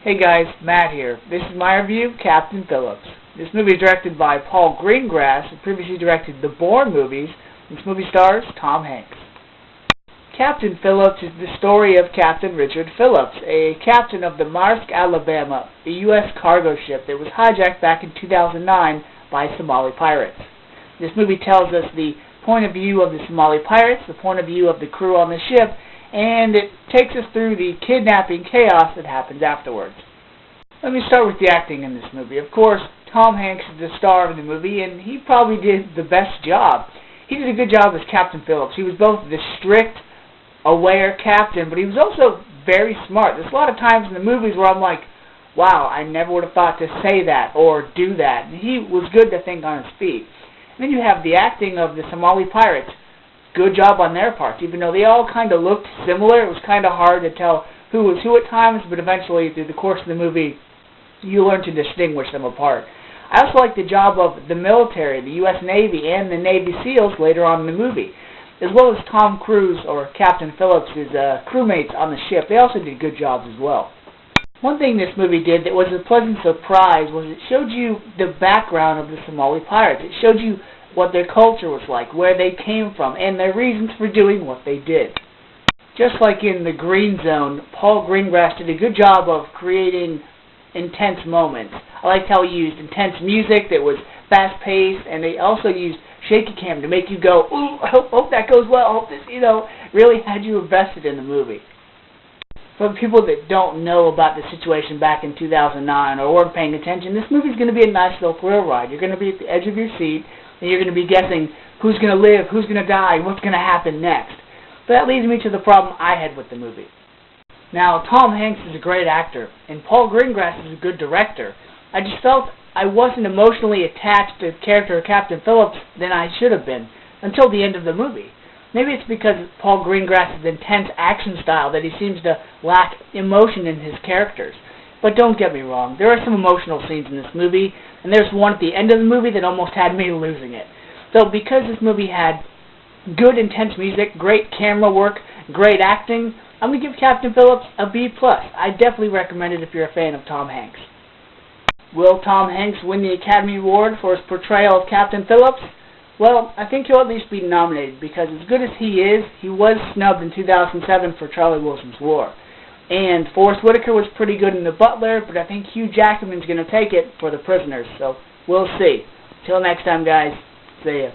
Hey guys, Matt here. This is my review of Captain Phillips. This movie is directed by Paul Greengrass, who previously directed the Bourne movies. This movie stars Tom Hanks. Captain Phillips is the story of Captain Richard Phillips, a captain of the Maersk, Alabama, a U.S. cargo ship that was hijacked back in 2009 by Somali pirates. This movie tells us the point of view of the Somali pirates, the point of view of the crew on the ship, and it takes us through the kidnapping chaos that happens afterwards. Let me start with the acting in this movie. Of course, Tom Hanks is the star of the movie, and he probably did the best job. He did a good job as Captain Phillips. He was both the strict, aware captain, but he was also very smart. There's a lot of times in the movies where I'm like, wow, I never would have thought to say that or do that. And he was good to think on his feet. And then you have the acting of the Somali pirates. Good job on their parts. Even though they all kind of looked similar, it was kind of hard to tell who was who at times, but eventually, through the course of the movie, you learn to distinguish them apart. I also like the job of the military, the U.S. Navy, and the Navy SEALs later on in the movie, as well as Tom Cruise, or Captain Phillips' crewmates on the ship. They also did good jobs as well. One thing this movie did that was a pleasant surprise was it showed you the background of the Somali pirates. It showed you what their culture was like, where they came from, and their reasons for doing what they did. Just like in The Green Zone, Paul Greengrass did a good job of creating intense moments. I liked how he used intense music that was fast-paced, and they also used shaky cam to make you go, ooh, I hope that goes well, I hope this, really had you invested in the movie. For people that don't know about the situation back in 2009 or weren't paying attention, this movie is going to be a nice little thrill ride. You're going to be at the edge of your seat, and you're going to be guessing who's going to live, who's going to die, what's going to happen next. But that leads me to the problem I had with the movie. Now, Tom Hanks is a great actor, and Paul Greengrass is a good director. I just felt I wasn't emotionally attached to the character of Captain Phillips than I should have been until the end of the movie. Maybe it's because of Paul Greengrass' intense action style that he seems to lack emotion in his characters. But don't get me wrong, there are some emotional scenes in this movie, and there's one at the end of the movie that almost had me losing it. So because this movie had good intense music, great camera work, great acting, I'm going to give Captain Phillips a B+. I definitely recommend it if you're a fan of Tom Hanks. Will Tom Hanks win the Academy Award for his portrayal of Captain Phillips? Well, I think he'll at least be nominated, because as good as he is, he was snubbed in 2007 for Charlie Wilson's War. And Forrest Whitaker was pretty good in The Butler, but I think Hugh Jackman's going to take it for The Prisoners, so we'll see. Till next time, guys. See ya.